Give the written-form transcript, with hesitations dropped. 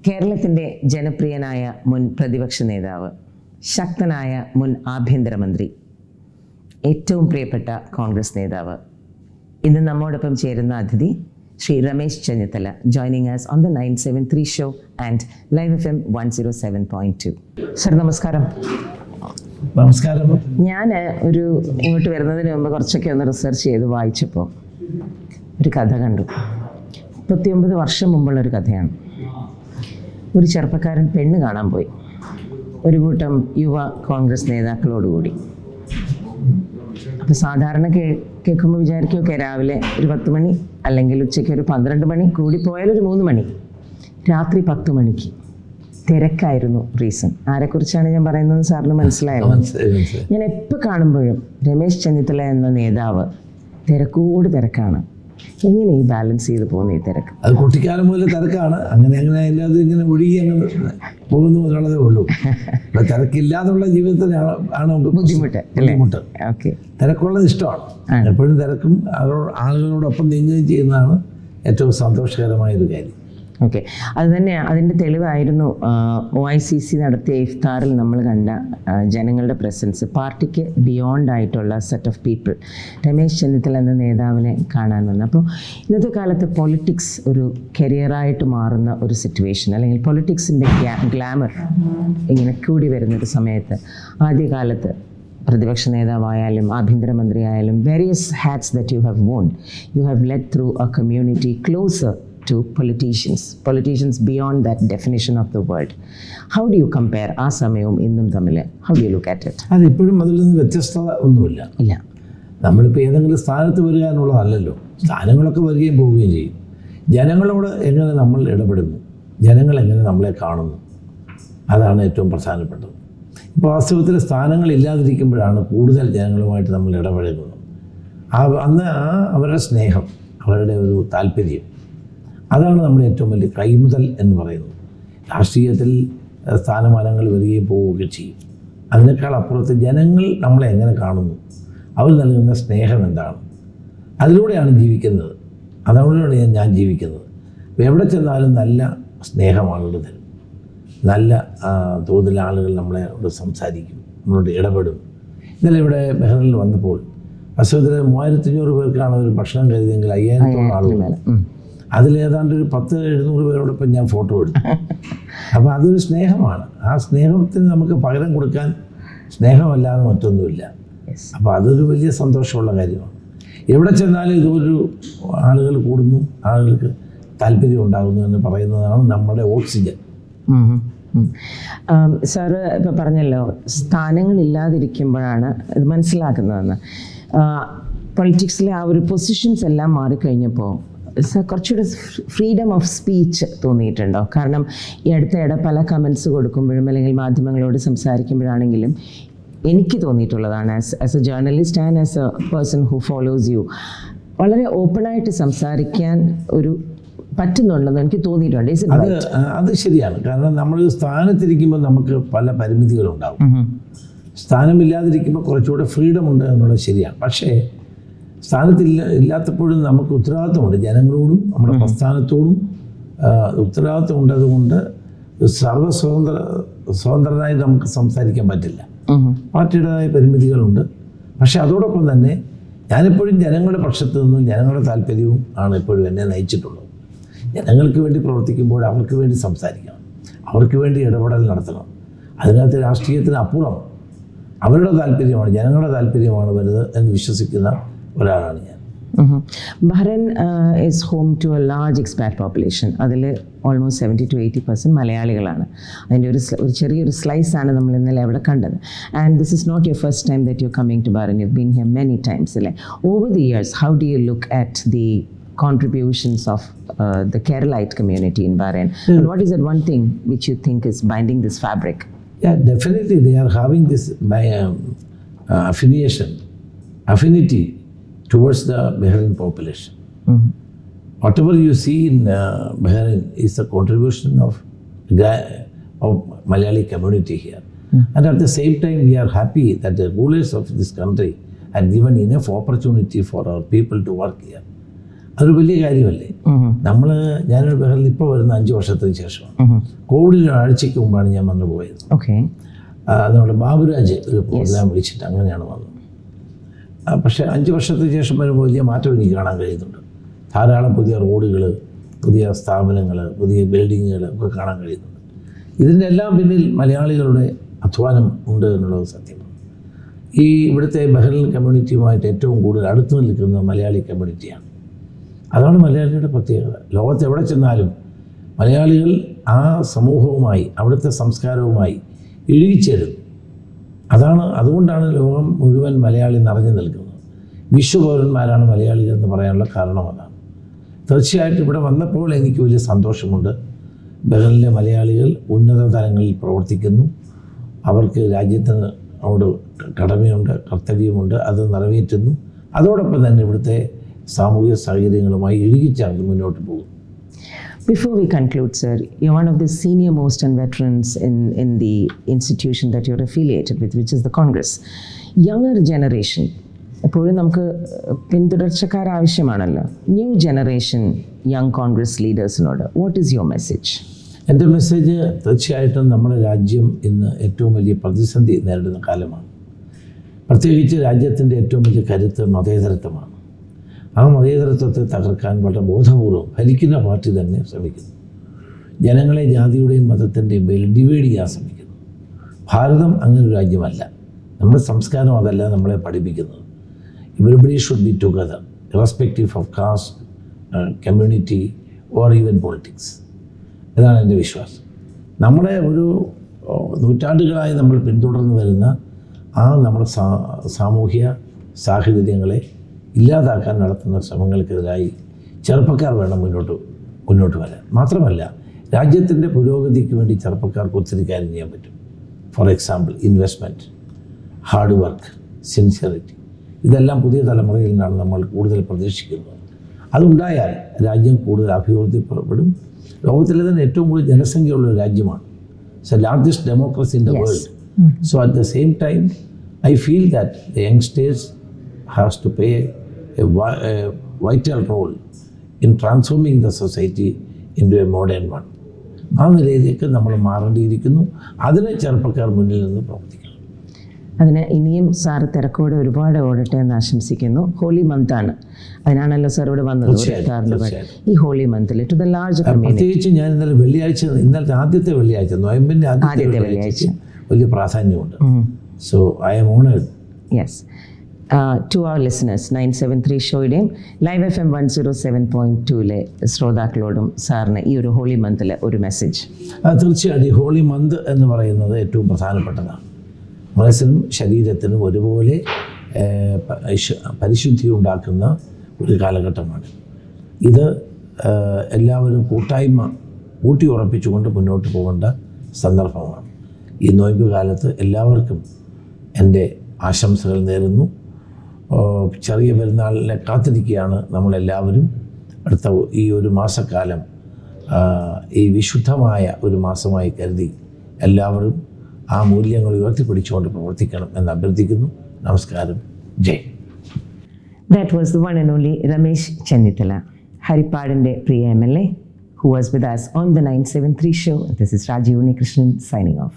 കേരളത്തിൻ്റെ ജനപ്രിയനായ മുൻ പ്രതിപക്ഷ നേതാവ്, ശക്തനായ മുൻ ആഭ്യന്തരമന്ത്രി, ഏറ്റവും പ്രിയപ്പെട്ട കോൺഗ്രസ് നേതാവ്, ഇന്ന് നമ്മോടൊപ്പം ചേരുന്ന അതിഥി Shri Ramesh Chennithala, joining us on the 973 show and Live FM 107.2. Sir നമസ്കാരം. നമസ്കാരം. ഞാൻ ഇങ്ങോട്ട് വരുന്നതിന് മുമ്പ് കുറച്ചൊക്കെ ഒന്ന് റിസർച്ച് ചെയ്ത് വായിച്ചപ്പോൾ ഒരു കഥ കണ്ടു. 39 വർഷം മുമ്പുള്ളൊരു കഥയാണ്. ഒരു ചെറുപ്പക്കാരൻ പെണ്ണ് കാണാൻ പോയി, ഒരു കൂട്ടം യുവ കോൺഗ്രസ് നേതാക്കളോടുകൂടി. അപ്പോൾ സാധാരണ കേൾക്കുമ്പോൾ വിചാരിക്കുമൊക്കെ രാവിലെ ഒരു 10 മണി, അല്ലെങ്കിൽ ഉച്ചയ്ക്ക് ഒരു 12 മണി, കൂടിപ്പോയാൽ ഒരു 3 മണി, രാത്രി 10 മണിക്ക്. തിരക്കായിരുന്നു റീസൺ. ആരെക്കുറിച്ചാണ് ഞാൻ പറയുന്നത് സാറിന് മനസ്സിലായോ? ഞാൻ എപ്പോൾ കാണുമ്പോഴും രമേശ് ചെന്നിത്തല എന്ന നേതാവ് തിരക്കോട് തിരക്കാണ്. എങ്ങനെ ഈ ബാലൻസ് ചെയ്ത് പോകുന്ന ഈ തിരക്ക്? അത് കുട്ടിക്കാലം മുതൽ തിരക്കാണ്. അങ്ങനെ ഇല്ലാതെ ഇങ്ങനെ ഒഴുകി അങ്ങനെ പോകുന്നു എന്നുള്ളതേ ഉള്ളൂ. തിരക്കില്ലാതുള്ള ജീവിതത്തിനാണ് ബുദ്ധിമുട്ട്. ഓക്കെ, തിരക്കുള്ളത് ഇഷ്ടമാണ്. എപ്പോഴും തിരക്കും ആളുകളോടൊപ്പം നീങ്ങുകയും ചെയ്യുന്നതാണ് ഏറ്റവും സന്തോഷകരമായ ഒരു കാര്യം. ഓക്കെ, അത് തന്നെയാണ് അതിൻ്റെ തെളിവായിരുന്നു OICC നടത്തിയ ഇഫ്താറിൽ നമ്മൾ കണ്ട ജനങ്ങളുടെ പ്രസൻസ്. പാർട്ടിക്ക് ബിയോണ്ട് ആയിട്ടുള്ള set of people Ramesh Chennithala എന്ന നേതാവിനെ കാണാൻ വന്നു. അപ്പോൾ ഇന്നത്തെ കാലത്ത് പൊളിറ്റിക്സ് ഒരു കരിയറായിട്ട് മാറുന്ന ഒരു സിറ്റുവേഷൻ, അല്ലെങ്കിൽ പൊളിറ്റിക്സിൻ്റെ ഗ്ലാമർ ഇങ്ങനെ കൂടി വരുന്നൊരു സമയത്ത്, ആദ്യകാലത്ത് പ്രതിപക്ഷ നേതാവായാലും ആഭ്യന്തരമന്ത്രി ആയാലും various hats that you have worn, you have led through a community closer to politicians beyond that definition of the word. How do you compare ആ സമയവും ഇന്നും തമ്മിൽ? How do you look at it? അതിപ്പോഴും അതിൽ നിന്ന് വ്യത്യസ്തത ഒന്നുമില്ല. ഇല്ല, നമ്മളിപ്പോൾ ഏതെങ്കിലും സ്ഥാനത്ത് വരിക എന്നുള്ളതല്ലല്ലോ. സ്ഥാനങ്ങളൊക്കെ വരികയും പോവുകയും ചെയ്യും. ജനങ്ങളോട് എങ്ങനെ നമ്മൾ ഇടപെടുന്നു, ജനങ്ങൾ എങ്ങനെ നമ്മളെ കാണുന്നു, അതാണ് ഏറ്റവും പ്രധാനപ്പെട്ടത്. ഇപ്പോൾ വാസ്തവത്തിൽ സ്ഥാനങ്ങളില്ലാതിരിക്കുമ്പോഴാണ് കൂടുതൽ ജനങ്ങളുമായിട്ട് നമ്മൾ ഇടപഴകുന്നത്. അന്ന് അവരുടെ സ്നേഹം, അവരുടെ ഒരു താല്പര്യം, അതാണ് നമ്മുടെ ഏറ്റവും വലിയ കൈമുതൽ എന്ന് പറയുന്നത്. രാഷ്ട്രീയത്തിൽ സ്ഥാനമാനങ്ങൾ വരികയും പോവുകയൊക്കെ ചെയ്യും. അതിനേക്കാൾ അപ്പുറത്ത് ജനങ്ങൾ നമ്മളെ എങ്ങനെ കാണുന്നു, അവർ നൽകുന്ന സ്നേഹം എന്താണ്, അതിലൂടെയാണ് ജീവിക്കുന്നത്. അതോടെയാണ് ഞാൻ ജീവിക്കുന്നത്. എവിടെ ചെന്നാലും നല്ല സ്നേഹമാളുകൾ തരും, നല്ല തോതിൽ ആളുകൾ നമ്മളോട് സംസാരിക്കും, നമ്മളോട് ഇടപെടും. ഇന്നലെ ഇവിടെ ബഹ്റിനിൽ വന്നപ്പോൾ വാസ്തവത്തിൽ 3500 പേർക്കാണ് ഒരു ഭക്ഷണം കരുതിയെങ്കിൽ 5000 ആളുകൾ. അതിലേതാണ്ട് ഒരു 100-700 പേരോടൊപ്പം ഞാൻ ഫോട്ടോ എടുത്തു. അപ്പോൾ അതൊരു സ്നേഹമാണ്. ആ സ്നേഹത്തിന് നമുക്ക് പകരം കൊടുക്കാൻ സ്നേഹമല്ലാതെ മറ്റൊന്നുമില്ല. അപ്പോൾ അതൊരു വലിയ സന്തോഷമുള്ള കാര്യമാണ്. എവിടെ ചെന്നാലും ഇതൊരു ആളുകൾ കൂടുന്നു, ആളുകൾക്ക് താല്പര്യം ഉണ്ടാകുന്നു എന്ന് പറയുന്നതാണ് നമ്മുടെ ഓക്സിജൻ. സാറ് ഇപ്പോൾ പറഞ്ഞല്ലോ സ്ഥാനങ്ങളില്ലാതിരിക്കുമ്പോഴാണ് ഇത് മനസ്സിലാക്കുന്നതെന്ന്. പൊളിറ്റിക്സിലെ ആ ഒരു പൊസിഷൻസ് എല്ലാം മാറിക്കഴിഞ്ഞപ്പോൾ കുറച്ചുകൂടെ ഫ്രീഡം ഓഫ് സ്പീച്ച് തോന്നിയിട്ടുണ്ടോ? കാരണം ഈ അടുത്തിടെ പല കമൻസ് കൊടുക്കുമ്പോഴും അല്ലെങ്കിൽ മാധ്യമങ്ങളോട് സംസാരിക്കുമ്പോഴാണെങ്കിലും എനിക്ക് തോന്നിയിട്ടുള്ളതാണ്, as a journalist and as a person who follows you, വളരെ ഓപ്പണായിട്ട് സംസാരിക്കാൻ ഒരു പറ്റുന്നുണ്ടെന്ന് എനിക്ക് തോന്നിയിട്ടുണ്ട്. അത് ശരിയാണ്. കാരണം നമ്മൾ സ്ഥാനത്തിരിക്കുമ്പോൾ നമുക്ക് പല പരിമിതികളുണ്ടാവും. സ്ഥാനമില്ലാതിരിക്കുമ്പോൾ കുറച്ചുകൂടെ ഫ്രീഡം ഉണ്ട് എന്നുള്ളത് ശരിയാണ്. പക്ഷേ സ്ഥാനത്തില്ലാത്തപ്പോഴും നമുക്ക് ഉത്തരവാദിത്വമുണ്ട് ജനങ്ങളോടും നമ്മുടെ പ്രസ്ഥാനത്തോടും ഉത്തരവാദിത്വമുണ്ട്. അതുകൊണ്ട് സ്വതന്ത്രനായി നമുക്ക് സംസാരിക്കാൻ പറ്റില്ല. പാർട്ടിയുടേതായ പരിമിതികളുണ്ട്. പക്ഷെ അതോടൊപ്പം തന്നെ ഞാനെപ്പോഴും ജനങ്ങളുടെ പക്ഷത്ത് നിന്നും ജനങ്ങളുടെ താല്പര്യവും ആണ് എപ്പോഴും എന്നെ നയിച്ചിട്ടുള്ളത്. ജനങ്ങൾക്ക് വേണ്ടി പ്രവർത്തിക്കുമ്പോൾ അവർക്ക് വേണ്ടി സംസാരിക്കണം, അവർക്ക് വേണ്ടി ഇടപെടൽ നടത്തണം. അതിനകത്ത് രാഷ്ട്രീയത്തിന് അപ്പുറം അവരുടെ താല്പര്യമാണ്, ജനങ്ങളുടെ താല്പര്യമാണ് വലുത് എന്ന് വിശ്വസിക്കുന്ന ഒരാളാണ് ഞാൻ. Bahrain is home to a large expat population. അതിൽ ഓൾമോസ്റ്റ് 70 to 80% മലയാളികളാണ്. അതിൻ്റെ ഒരു ചെറിയൊരു സ്ലൈസാണ് നമ്മൾ ഇന്നലെ അവിടെ കണ്ടത്. And this is not your first time that you coming to Bahrain, you been here many times അല്ലേ? Over the years, how do you look at the contributions of the Keralite community in Bahrain? And what is that one thing which you think is binding this fabric? Yeah, definitely they are having this affinity towards the Bahrain population. Whatever you see in Bahrain is the contribution of Malayali community here. And at the same time, we are happy that the rulers of this country have given enough opportunity for our people to work here. അതൊരു വലിയ കാര്യമല്ലേ? ഞാനൊരു ബഹറിൽ ഇപ്പോൾ വരുന്ന 5 വർഷത്തിന് ശേഷമാണ്. കോവിഡിന് ആഴ്ചയ്ക്ക് മുമ്പാണ് ഞാൻ വന്നു പോയത്. ഓക്കെ. നമ്മുടെ ബാബുരാജ് ഒരു പ്രോഗ്രാം വിളിച്ചിട്ട് അങ്ങനെയാണ് വന്നത്. പക്ഷേ 5 വർഷത്തിന് ശേഷം വരുമ്പോൾ വലിയ മാറ്റം എനിക്ക് കാണാൻ കഴിയുന്നുണ്ട്. ധാരാളം പുതിയ റോഡുകൾ, പുതിയ സ്ഥാപനങ്ങൾ, പുതിയ ബിൽഡിങ്ങുകൾ ഒക്കെ കാണാൻ കഴിയുന്നുണ്ട്. ഇതിൻ്റെ എല്ലാം പിന്നിൽ മലയാളികളുടെ അധ്വാനം ഉണ്ട് എന്നുള്ളത് സത്യമാണ്. ഈ ഇവിടുത്തെ ബഹ്റിൻ കമ്മ്യൂണിറ്റിയുമായിട്ട് ഏറ്റവും കൂടുതൽ അടുത്ത് നിൽക്കുന്ന മലയാളി കമ്മ്യൂണിറ്റിയാണ്. അതാണ് മലയാളിയുടെ പ്രത്യേകത. ലോകത്ത് എവിടെ ചെന്നാലും മലയാളികൾ ആ സമൂഹവുമായി, അവിടുത്തെ സംസ്കാരവുമായി ഇഴുകിച്ചേരുന്നു. അതുകൊണ്ടാണ് ലോകം മുഴുവൻ മലയാളി നിറഞ്ഞു നിൽക്കുന്നത്. വിശ്വപൗരന്മാരാണ് മലയാളികൾ എന്ന് പറയാനുള്ള കാരണം അതാണ്. തീർച്ചയായിട്ടും ഇവിടെ വന്നപ്പോൾ എനിക്ക് വലിയ സന്തോഷമുണ്ട്. ബഹ്റിനിലെ മലയാളികൾ ഉന്നത തലങ്ങളിൽ പ്രവർത്തിക്കുന്നു. അവർക്ക് രാജ്യത്തിനോട് കടമയുണ്ട്, കർത്തവ്യമുണ്ട്, അത് നിറവേറ്റുന്നു. അതോടൊപ്പം തന്നെ ഇവിടുത്തെ സാമൂഹിക സാഹചര്യങ്ങളുമായി ഇഴുകിച്ചേർന്ന് മുന്നോട്ട് പോകും. Before we conclude, sir, you're one of the senior most and veterans in the institution that you're affiliated with, which is the Congress. Younger generation, എപ്പോഴും നമുക്ക് പിന്തുടർച്ചക്കാർ ആവശ്യമാണല്ലോ. ന്യൂ ജനറേഷൻ യങ് കോൺഗ്രസ് ലീഡേഴ്സിനോട് വാട്ട് ഈസ് യുവർ മെസ്സേജ്? എൻ്റെ message തീർച്ചയായിട്ടും നമ്മുടെ രാജ്യം ഇന്ന് ഏറ്റവും വലിയ പ്രതിസന്ധി നേരിടുന്ന കാലമാണ്. പ്രത്യേകിച്ച് രാജ്യത്തിൻ്റെ ഏറ്റവും വലിയ കരുത്ത് മതേതരത്വമാണ്. ആ മതേതരത്വത്തെ തകർക്കാൻ വളരെ ബോധപൂർവം ഭരിക്കുന്ന പാർട്ടി തന്നെ ശ്രമിക്കുന്നു. ജനങ്ങളെ ജാതിയുടെയും മതത്തിൻ്റെയും പേരിൽ ഡിവൈഡ് ചെയ്യാൻ ശ്രമിക്കുന്നു. ഭാരതം അങ്ങനൊരു രാജ്യമല്ല. നമ്മുടെ സംസ്കാരം അതല്ല നമ്മളെ പഠിപ്പിക്കുന്നത്. Everybody should be together irrespective of caste, community or even politics. ഇതാണ് എൻ്റെ വിശ്വാസം. നമ്മളെ ഒരു നൂറ്റാണ്ടുകളായി നമ്മൾ പിന്തുടർന്ന് വരുന്ന നമ്മുടെ സാമൂഹ്യ സാഹചര്യങ്ങളെ ഇല്ലാതാക്കാൻ നടത്തുന്ന ശ്രമങ്ങൾക്കെതിരായി ചെറുപ്പക്കാർ വേണം മുന്നോട്ട് വരാൻ. മാത്രമല്ല, രാജ്യത്തിൻ്റെ പുരോഗതിക്ക് വേണ്ടി ചെറുപ്പക്കാർക്ക് ഒത്തിരി കാര്യം ചെയ്യാൻ പറ്റും. For example, investment, hard work, sincerity, ഇതെല്ലാം പുതിയ തലമുറയിൽ നിന്നാണ് നമ്മൾ കൂടുതൽ പ്രതീക്ഷിക്കുന്നത്. അതുണ്ടായാൽ രാജ്യം കൂടുതൽ അഭിവൃദ്ധിപ്പെടും. ലോകത്തിലെ തന്നെ ഏറ്റവും കൂടുതൽ ജനസംഖ്യയുള്ള ഒരു രാജ്യമാണ്. It's A largest democracy in the world. So at the same time I feel that the youngsters has to play a vital role in transforming the society into a modern one. ആ നിലയിലേക്ക് നമ്മൾ മാറേണ്ടിയിരിക്കുന്നു. അതിന് ചെറുപ്പക്കാർ മുന്നിൽ നിന്ന് പ്രവർത്തിക്കണം. അതിന് ഇനിയും സാർ തിരക്കോടെ ഒരുപാട് ഓടട്ടെ എന്ന് ആശംസിക്കുന്നു. ഹോളി മന്ത് ആണ്, അതിനാണല്ലോ സാർ ഇവിടെ വന്നത്. ഈ ഹോളി മന്തിൽ ടു ദ ലാർജ് കമ്മ്യൂണിറ്റി, പ്രത്യേകിച്ച് ഞാൻ ഇന്നലത്തെ ആദ്യത്തെ വെള്ളിയാഴ്ച, നോയമ്പിൻ്റെ ആദ്യത്തെ വെള്ളിയാഴ്ച വലിയ പ്രാധാന്യമുണ്ട്. So I am honoured. Yes. To our listeners, 973 ഷോയുടെയും ലൈവ് FM 107.2 ശ്രോതാക്കളോടും സാറിന് ഈ ഒരു ഹോളി മന്തിലെ ഒരു മെസ്സേജ്? തീർച്ചയായിട്ടും ഹോളി മന്ത് എന്ന് പറയുന്നത് ഏറ്റവും പ്രധാനപ്പെട്ടതാണ്. മനസ്സിനും ശരീരത്തിനും ഒരുപോലെ പരിശുദ്ധി ഉണ്ടാക്കുന്ന ഒരു കാലഘട്ടമാണ് ഇത്. എല്ലാവരും കൂട്ടായ്മ ഊട്ടിയുറപ്പിച്ചുകൊണ്ട് മുന്നോട്ട് പോകേണ്ട സന്ദർഭമാണ്. ഈ നോയമ്പ് കാലത്ത് എല്ലാവർക്കും എൻ്റെ ആശംസകൾ നേരുന്നു. ചെറിയ പെരുന്നാളിനെ കാത്തിരിക്കുകയാണ് നമ്മളെല്ലാവരും. അടുത്ത ഈ ഒരു മാസക്കാലം ഈ വിശുദ്ധമായ ഒരു മാസമായി കരുതി എല്ലാവരും ആ മൂല്യങ്ങൾ ഉയർത്തിപ്പിടിച്ചുകൊണ്ട് പ്രവർത്തിക്കണം എന്ന് അഭ്യർത്ഥിക്കുന്നു. നമസ്കാരം. ജയ്. That was the one and only Ramesh Chennithala, ഹരിപ്പാടിൻ്റെ Priya MLA, who was with us on the 973 show. This is Rajeev Unnikrishnan signing off.